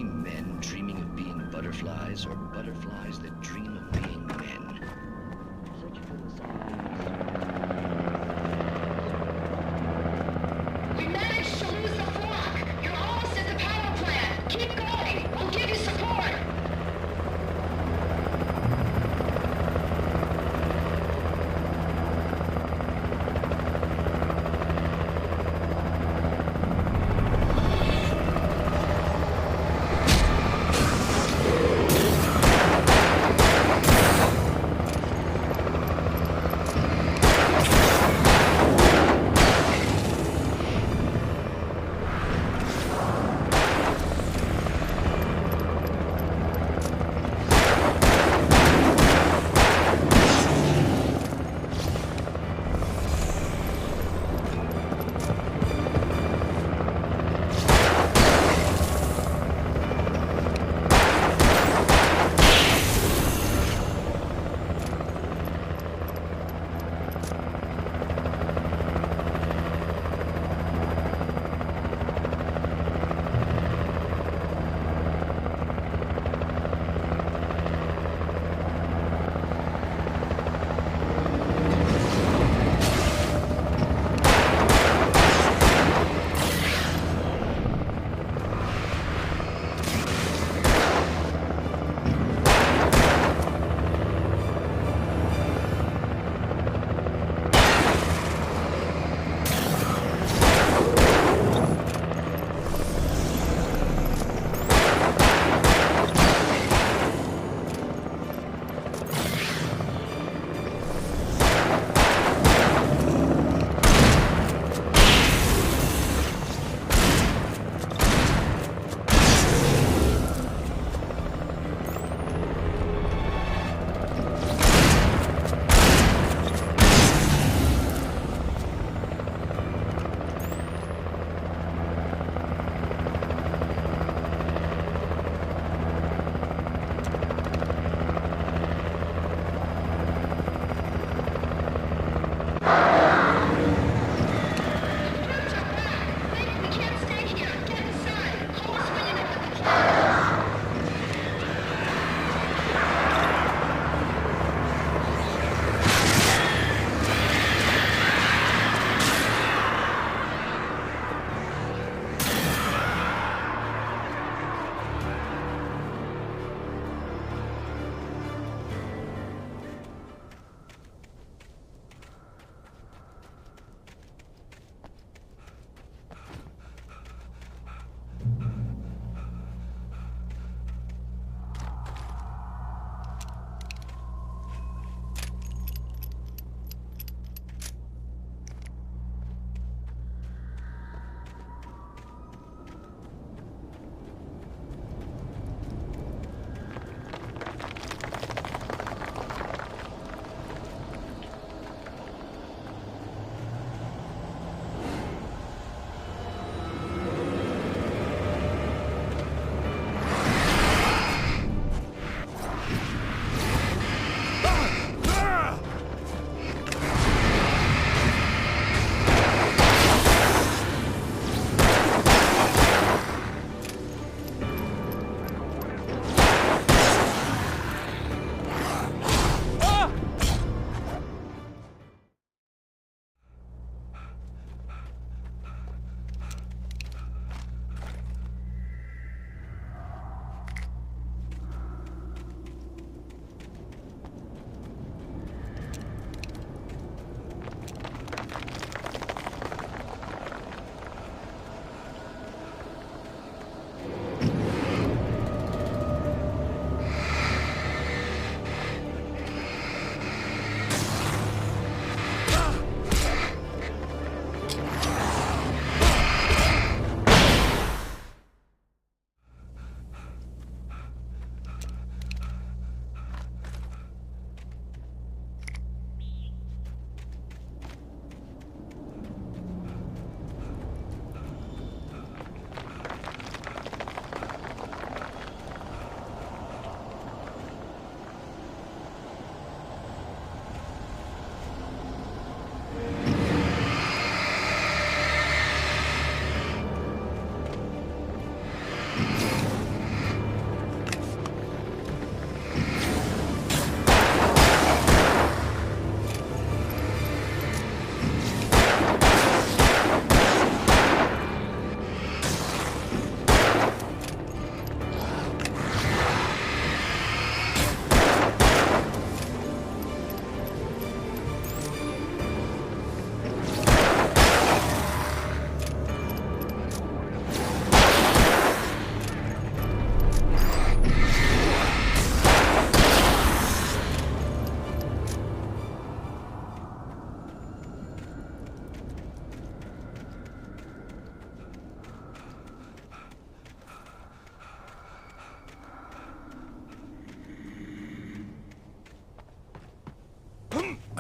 we men dreaming of being butterflies or butterflies that dream of being men? Searching for the signs. We managed to lose the flock! You're almost at the power plant! Keep going! We'll give you support!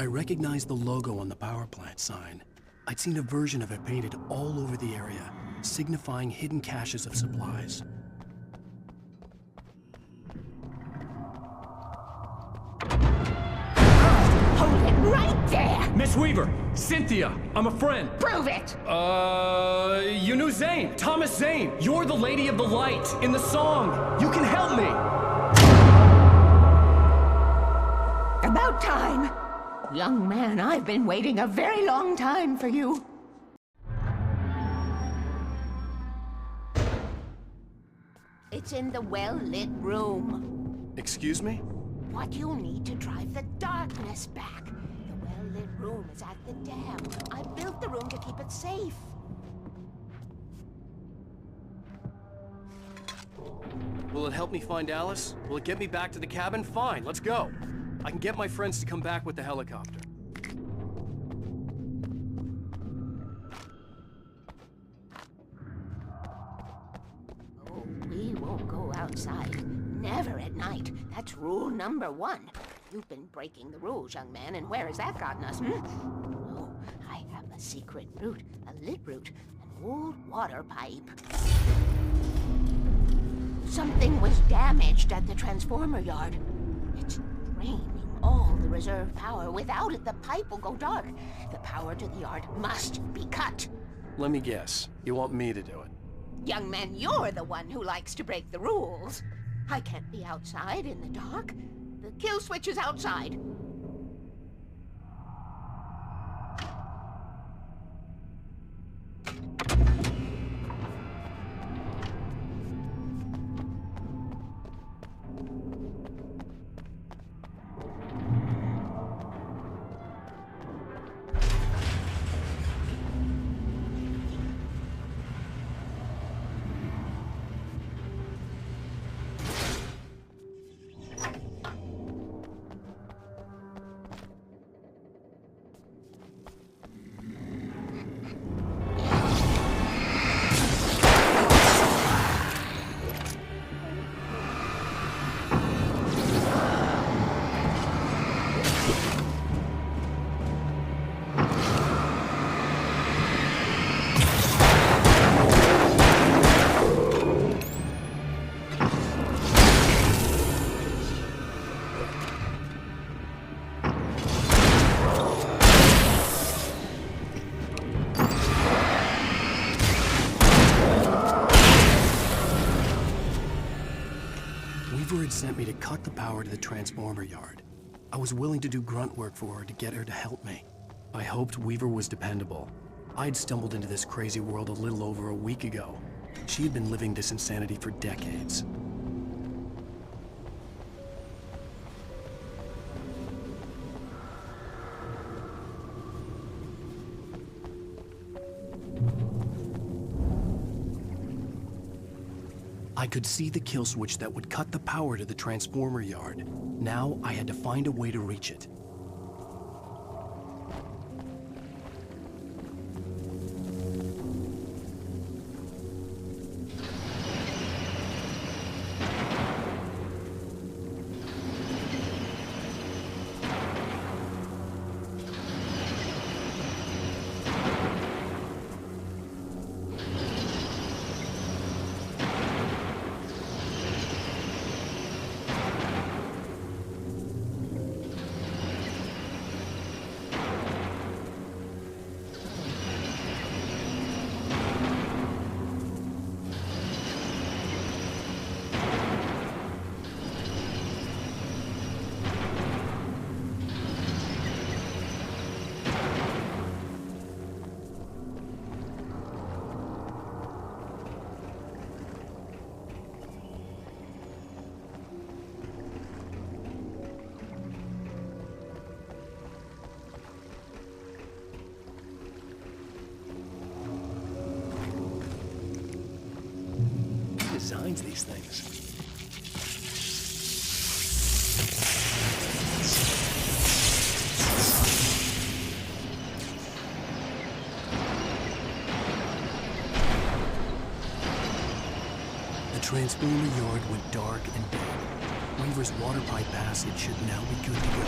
I recognized the logo on the power plant sign. I'd seen a version of it painted all over the area, signifying hidden caches of supplies. Hold it right there! Miss Weaver! Cynthia! I'm a friend! Prove it! You knew Zane! Thomas Zane! You're the Lady of the Light in the song! You can help me! About time! Young man, I've been waiting a very long time for you. It's in the well-lit room. Excuse me? What you'll need to drive the darkness back. The well-lit room is at the dam. I built the room to keep it safe. Will it help me find Alice? Will it get me back to the cabin? Fine, let's go. I can get my friends to come back with the helicopter. Oh, we won't go outside. Never at night. That's rule number 1. You've been breaking the rules, young man, and where has that gotten us, Oh, I have a secret route, a lit route, an old water pipe. Something was damaged at the transformer yard. It's draining all the reserve power. Without it, the pipe will go dark. The power to the yard must be cut. Let me guess. You want me to do it? Young man, you're the one who likes to break the rules. I can't be outside in the dark. The kill switch is outside. Sent me to cut the power to the transformer yard. I was willing to do grunt work for her to get her to help me. I hoped Weaver was dependable. I'd stumbled into this crazy world a little over a week ago. She had been living this insanity for decades. I could see the kill switch that would cut the power to the transformer yard. Now I had to find a way to reach it. Designs these things. The transformer yard went dark and dead. Weaver's water pipe passage should now be good to go.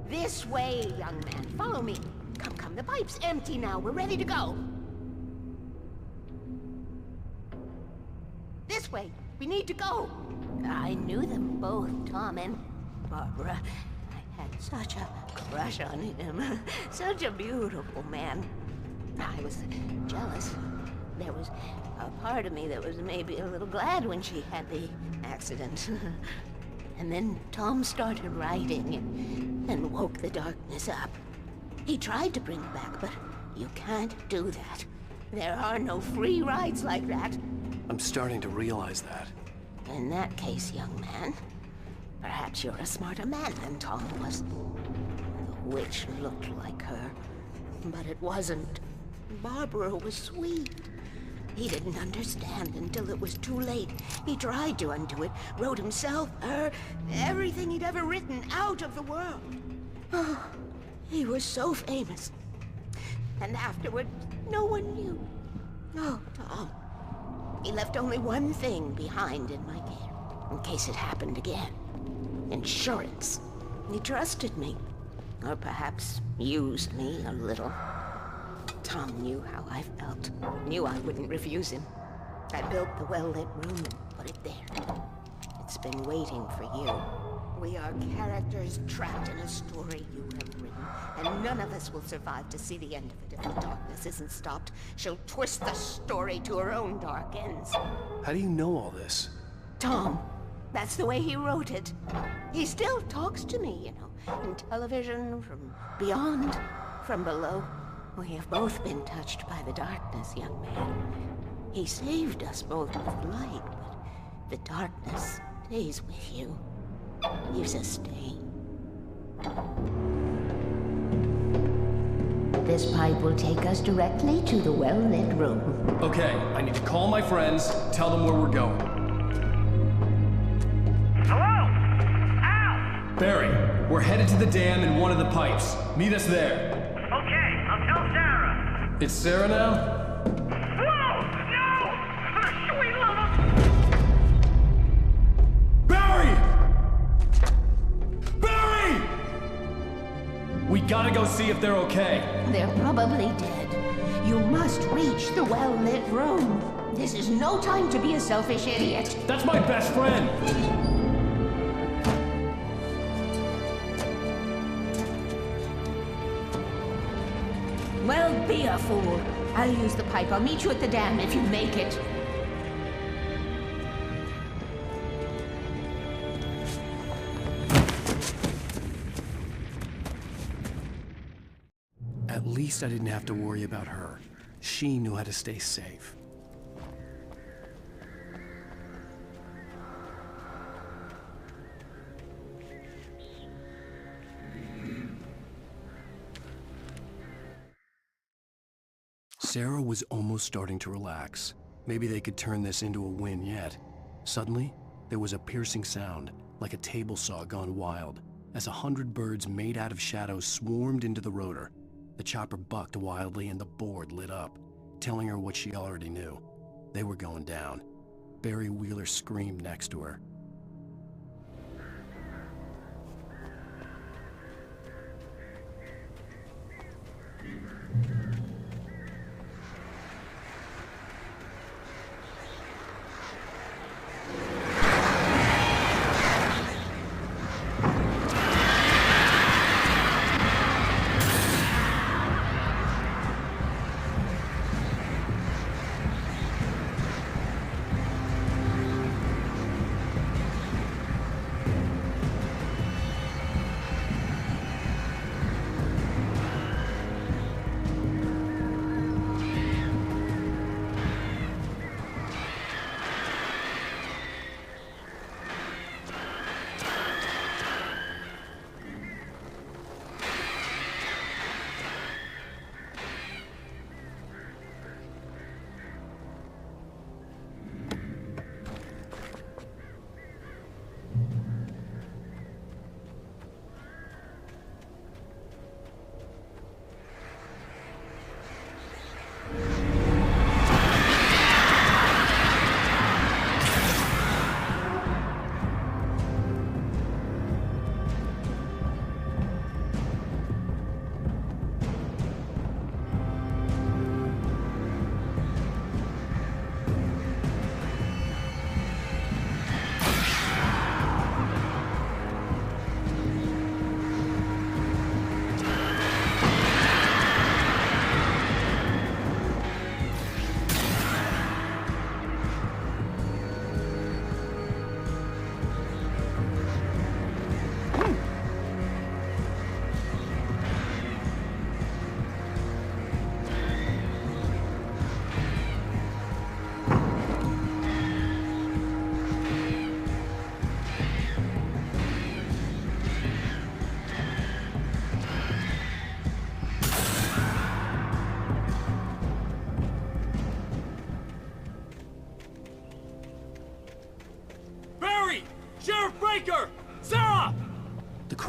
This way, young man. Follow me. Come, come. The pipe's empty now. We're ready to go. This way. We need to go. I knew them both, Tom and Barbara. I had such a crush on him. Such a beautiful man. I was jealous. There was a part of me that was maybe a little glad when she had the accident. And then Tom started writing and woke the darkness up. He tried to bring it back, but you can't do that. There are no free rides like that. I'm starting to realize that. In that case, young man, perhaps you're a smarter man than Tom was. The witch looked like her, but it wasn't. Barbara was sweet. He didn't understand until it was too late. He tried to undo it, wrote himself, her, everything he'd ever written out of the world. Oh, he was so famous. And afterward, no one knew. Oh, Tom. He left only one thing behind in my care, in case it happened again. Insurance. He trusted me. Or perhaps used me a little. Tom knew how I felt. Knew I wouldn't refuse him. I built the well-lit room and put it there. It's been waiting for you. We are characters trapped in a story you have written, and none of us will survive to see the end of it if the darkness isn't stopped. She'll twist the story to her own dark ends. How do you know all this? Tom, that's the way he wrote it. He still talks to me, you know, in television, from beyond, from below. We have both been touched by the darkness, young man. He saved us both with light, but the darkness stays with you. Leaves a stain. This pipe will take us directly to the well-lit room. Okay, I need to call my friends, tell them where we're going. Hello? Al! Barry, we're headed to the dam in one of the pipes. Meet us there. Okay, I'll tell Sarah. It's Sarah now? Whoa! No! For the sweet love of... Barry! Barry! We gotta go see if they're okay. They're probably dead. You must reach the well-lit room. This is no time to be a selfish idiot. That's my best friend. Well, be a fool. I'll use the pipe. I'll meet you at the dam if you make it. At least I didn't have to worry about her. She knew how to stay safe. Sarah was almost starting to relax. Maybe they could turn this into a win yet. Suddenly, there was a piercing sound, like a table saw gone wild, as 100 birds made out of shadows swarmed into the rotor. The chopper bucked wildly and the board lit up, telling her what she already knew. They were going down. Barry Wheeler screamed next to her.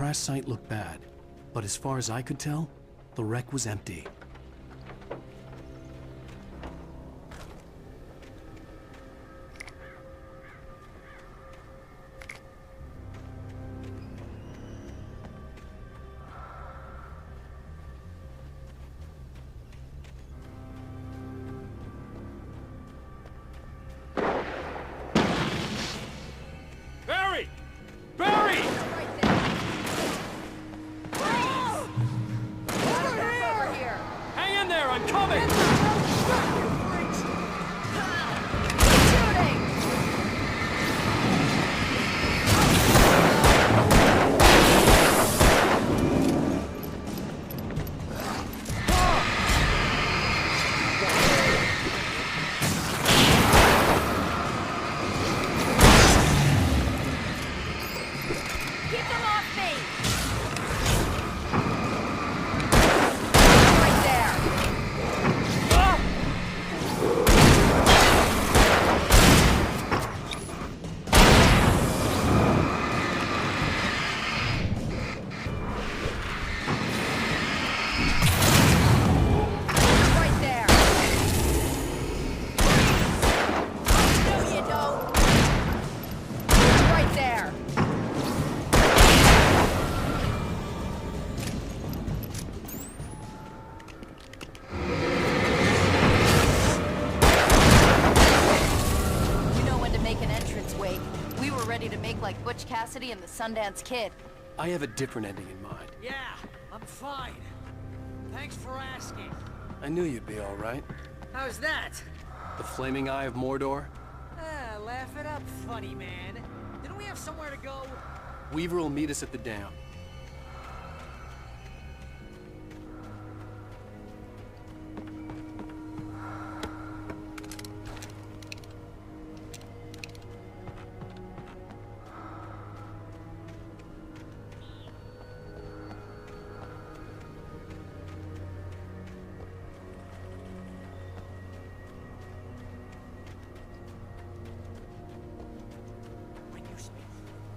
crash site looked bad, but as far as I could tell, the wreck was empty. And the Sundance Kid. I have a different ending in mind. Yeah, I'm fine. Thanks for asking. I knew you'd be all right. How's that? The flaming eye of Mordor? Laugh it up, funny man. Didn't we have somewhere to go? Weaver will meet us at the dam.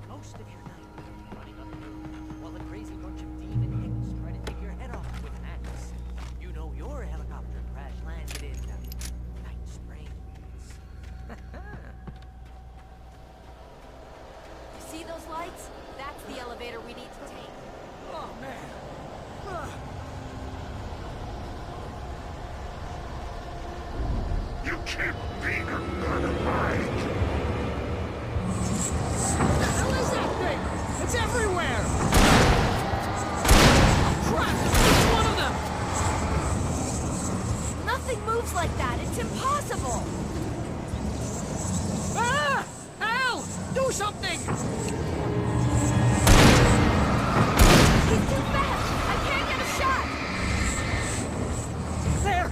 Most of your night running up hills while a crazy bunch of demon hicks try to take your head off with an axe. You know your helicopter crash landed in Night Springs. You see those lights? That's the elevator we need to take. Oh man. You can't be a god of mine. It's everywhere! Crap! It's one of them! Nothing moves like that. It's impossible. Ah! Al! Do something! He's too fast. I can't get a shot. There!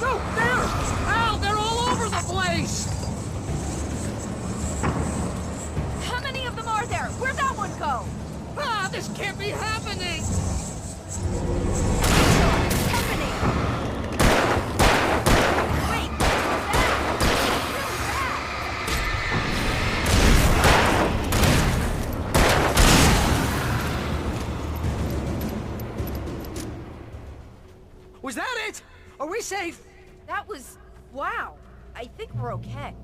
No, there! Al, they're all over the place! How many of them are there? Where'd that one go? Ah, this can't be happening! It's happening! Wait, Was that it? Are we safe? that was... wow. I think we're okay.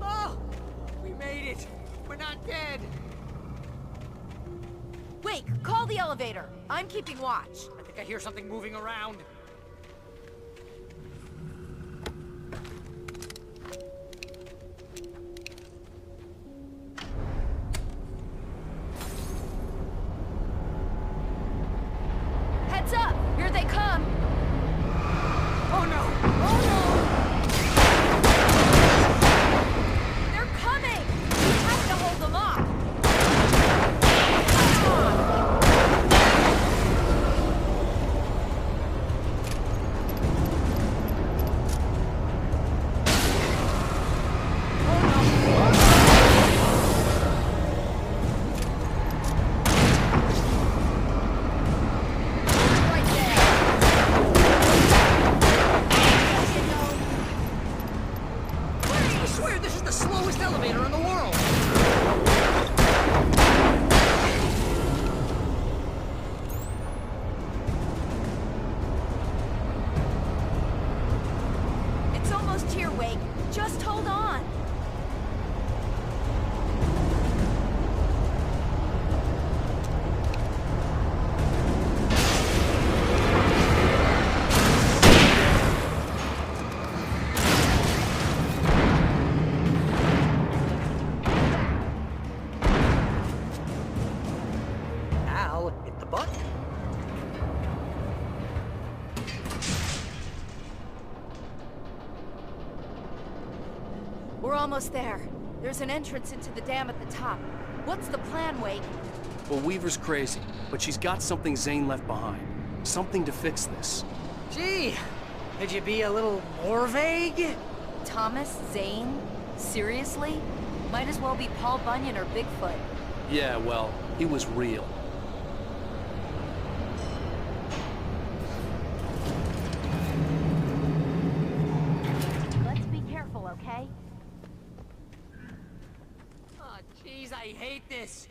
Oh! We made it! We're not dead! Wait, call the elevator. I'm keeping watch. I think I hear something moving around. Heads up! Here they come! Oh no! Oh They're coming! We have to hold them off! Come on! Right there! Wake. Just hold on. Now, hit the button. We're almost there. There's an entrance into the dam at the top. What's the plan, Wake? Well, Weaver's crazy, but she's got something Zane left behind. Something to fix this. Gee, could you be a little more vague? Thomas Zane? Seriously? Might as well be Paul Bunyan or Bigfoot. Yeah, well, he was real. Let's be careful, okay? Oh, jeez, I hate this.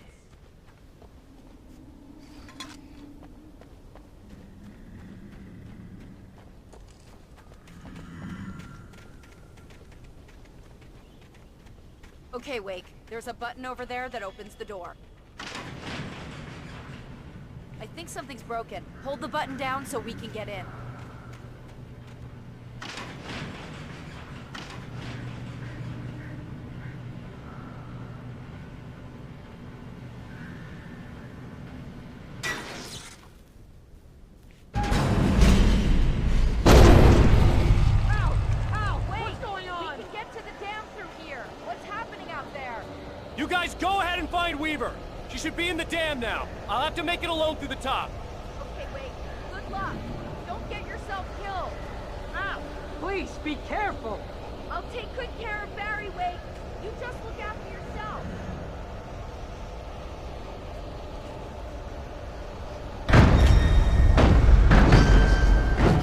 Okay, Wake. There's a button over there that opens the door. I think something's broken. Hold the button down so we can get in. You guys go ahead and find Weaver. She should be in the dam now. I'll have to make it alone through the top. Okay, Wake. Good luck. Don't get yourself killed. Ow! Please, be careful! I'll take good care of Barry, Wake. You just look after yourself.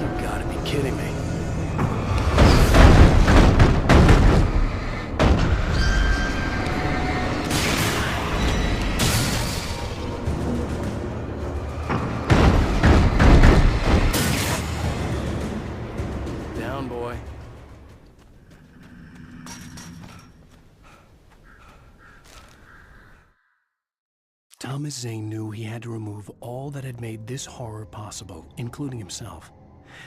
You gotta be kidding me. Down, boy. Thomas Zane knew he had to remove all that had made this horror possible, including himself.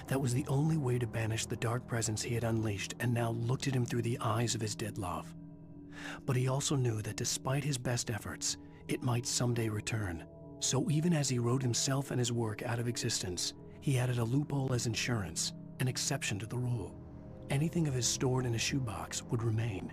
That was the only way to banish the dark presence he had unleashed and now looked at him through the eyes of his dead love. But he also knew that despite his best efforts, it might someday return. So even as he wrote himself and his work out of existence, he added a loophole as insurance, an exception to the rule. Anything of his stored in a shoebox would remain.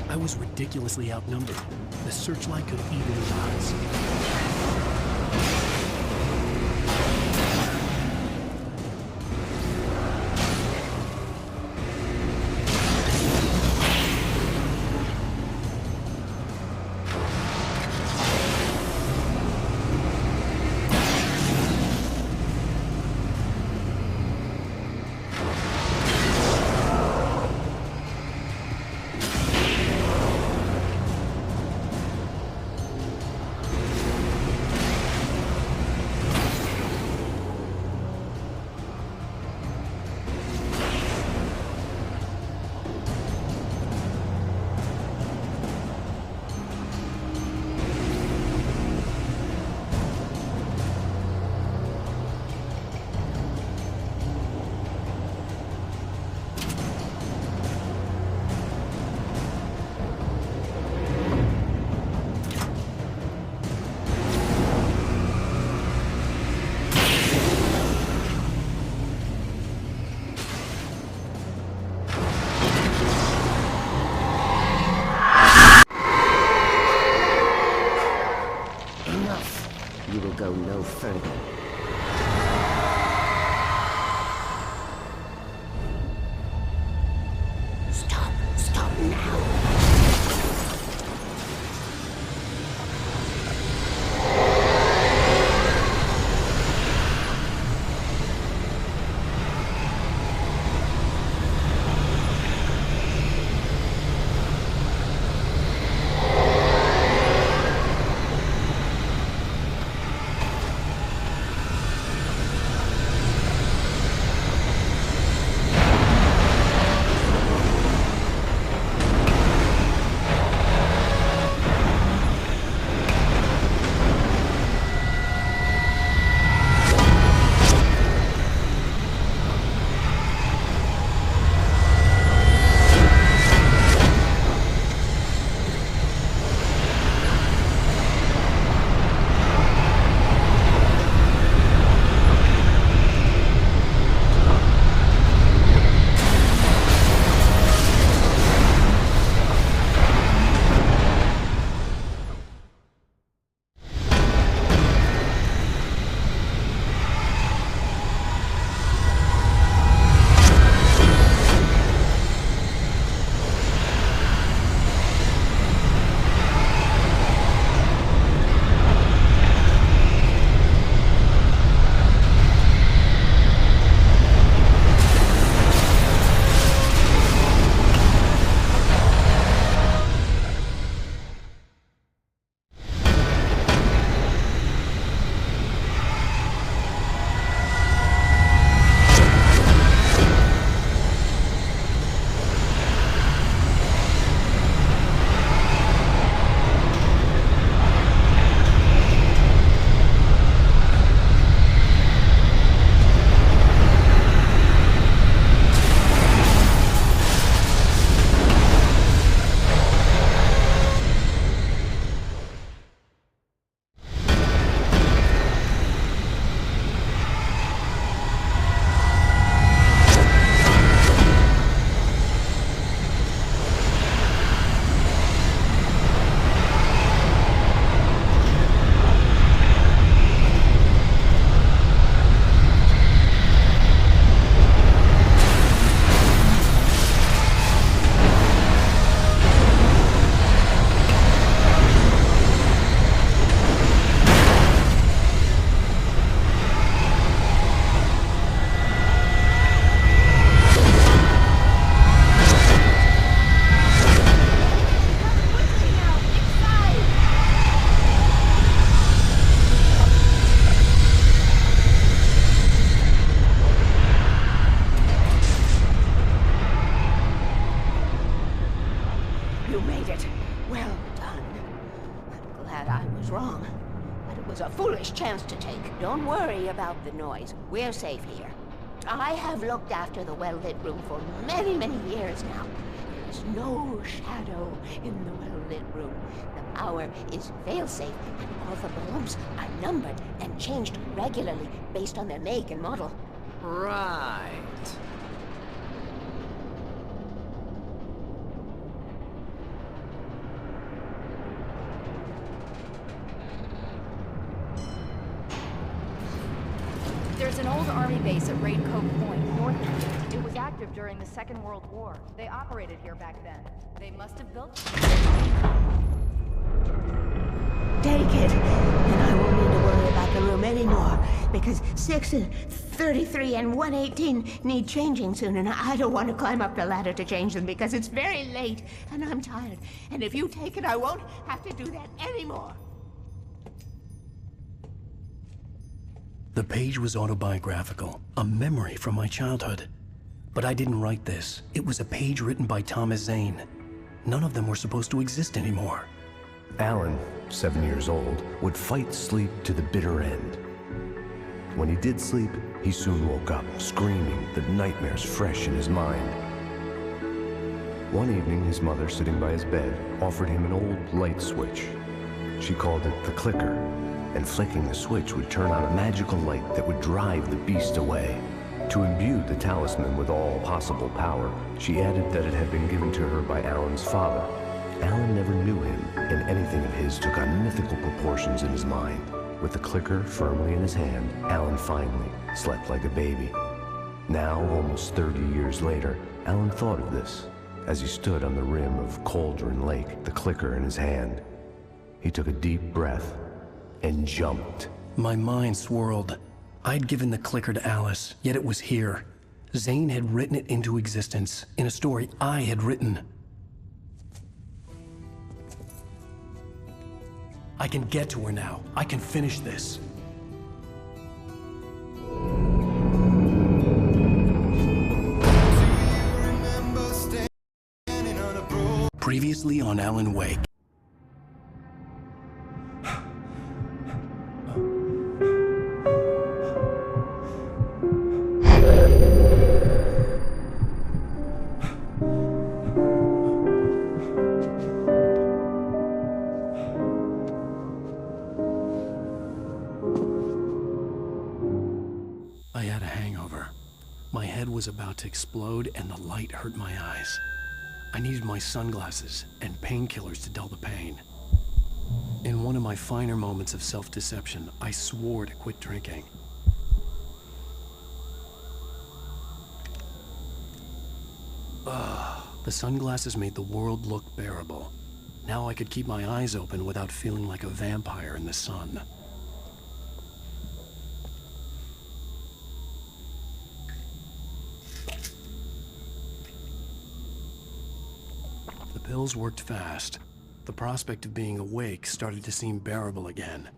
I was ridiculously outnumbered. The searchlight could even the odds. you will go no further. Stop now! Chance to take. Don't worry about the noise. We're safe here. I have looked after the well-lit room for many, many years now. There's no shadow in the well-lit room. The power is fail-safe, and all the bulbs are numbered and changed regularly based on their make and model. Right. There's an old army base at Raincoat Point, north of here. It was active during the Second World War. They operated here back then. They must have built... Take it, and I won't need to worry about the room anymore, because 6 and 33 and 118 need changing soon, and I don't want to climb up the ladder to change them because it's very late, and I'm tired. And if you take it, I won't have to do that anymore. The page was autobiographical, a memory from my childhood. But I didn't write this. It was a page written by Thomas Zane. None of them were supposed to exist anymore. Alan, 7 years old, would fight sleep to the bitter end. When he did sleep, he soon woke up, screaming, the nightmares fresh in his mind. One evening, his mother, sitting by his bed, offered him an old light switch. She called it the clicker, and flicking the switch would turn on a magical light that would drive the beast away. To imbue the talisman with all possible power, she added that it had been given to her by Alan's father. Alan never knew him, and anything of his took on mythical proportions in his mind. With the clicker firmly in his hand, Alan finally slept like a baby. Now, almost 30 years later, Alan thought of this as he stood on the rim of Cauldron Lake, the clicker in his hand. He took a deep breath and jumped. My mind swirled. I'd given the clicker to Alice, yet it was here. Zane had written it into existence in a story I had written. I can get to her now. I can finish this. Previously on Alan Wake. I had a hangover. My head was about to explode and the light hurt my eyes. I needed my sunglasses and painkillers to dull the pain. In one of my finer moments of self-deception, I swore to quit drinking. The sunglasses made the world look bearable. Now I could keep my eyes open without feeling like a vampire in the sun. The pills worked fast. The prospect of being awake started to seem bearable again.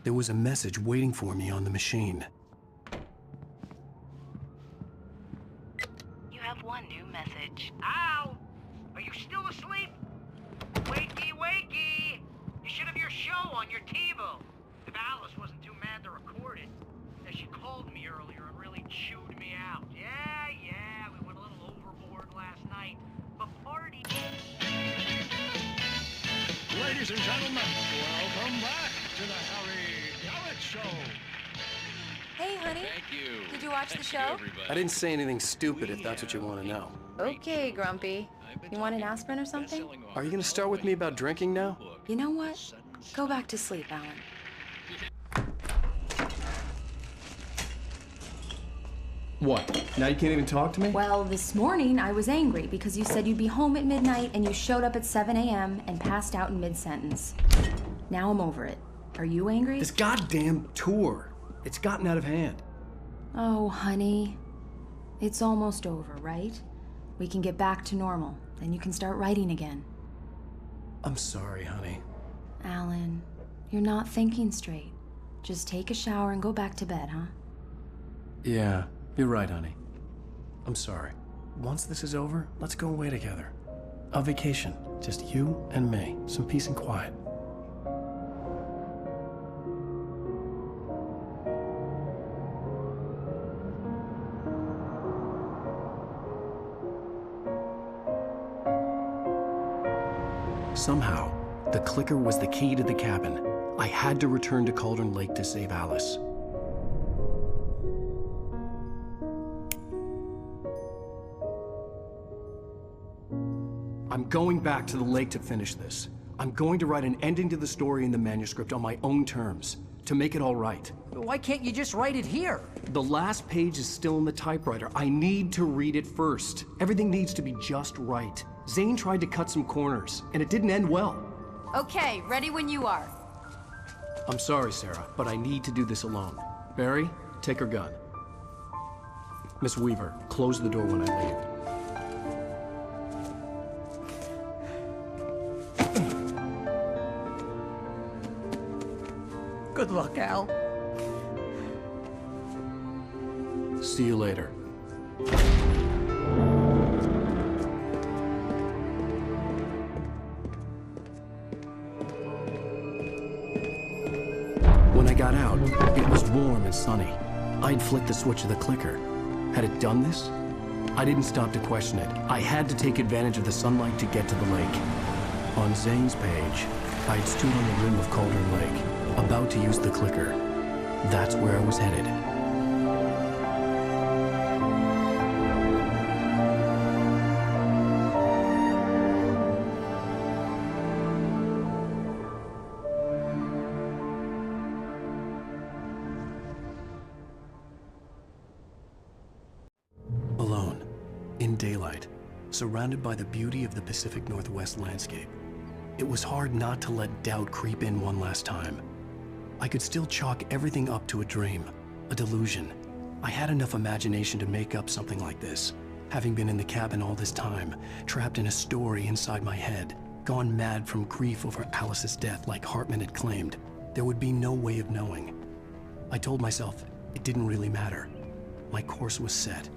There was a message waiting for me on the machine. You have one new message. Ow! Are you still asleep? Wakey, wakey! You should have your show on your TiVo. If Alice wasn't too mad to record it. As she called me earlier and really chewed me out. Yeah, we went a little overboard last night. But party... Ladies and gentlemen, welcome back to the Harry Gallet Show. Hey, honey. Thank you. Did you watch the show? I didn't say anything stupid if that's what you want to know. Okay, Grumpy. You want an aspirin or something? Are you going to start with me about drinking now? You know what? Go back to sleep, Alan. What? Now you can't even talk to me? Well, this morning I was angry because you said you'd be home at midnight and you showed up at 7 a.m. and passed out in mid-sentence. Now I'm over it. Are you angry? This goddamn tour. It's gotten out of hand. Oh, honey. It's almost over, right? We can get back to normal. Then you can start writing again. I'm sorry, honey. Alan, you're not thinking straight. Just take a shower and go back to bed, huh? Yeah, you're right, honey. I'm sorry. Once this is over, let's go away together. A vacation. Just you and me. Some peace and quiet. Somehow, the clicker was the key to the cabin. I had to return to Cauldron Lake to save Alice. I'm going back to the lake to finish this. I'm going to write an ending to the story in the manuscript on my own terms, to make it all right. Why can't you just write it here? The last page is still in the typewriter. I need to read it first. Everything needs to be just right. Zane tried to cut some corners, and it didn't end well. Okay, ready when you are. I'm sorry, Sarah, but I need to do this alone. Barry, take her gun. Miss Weaver, close the door when I leave. Good luck, Al. See you later. When I got out, it was warm and sunny. I'd flicked the switch of the clicker. Had it done this? I didn't stop to question it. I had to take advantage of the sunlight to get to the lake. On Zane's page, I'd stood on the rim of Cauldron Lake, about to use the clicker. That's where I was headed. in daylight, surrounded by the beauty of the Pacific Northwest landscape. It was hard not to let doubt creep in one last time. I could still chalk everything up to a dream, a delusion. I had enough imagination to make up something like this. Having been in the cabin all this time, trapped in a story inside my head, gone mad from grief over Alice's death like Hartman had claimed, there would be no way of knowing. I told myself it didn't really matter. My course was set.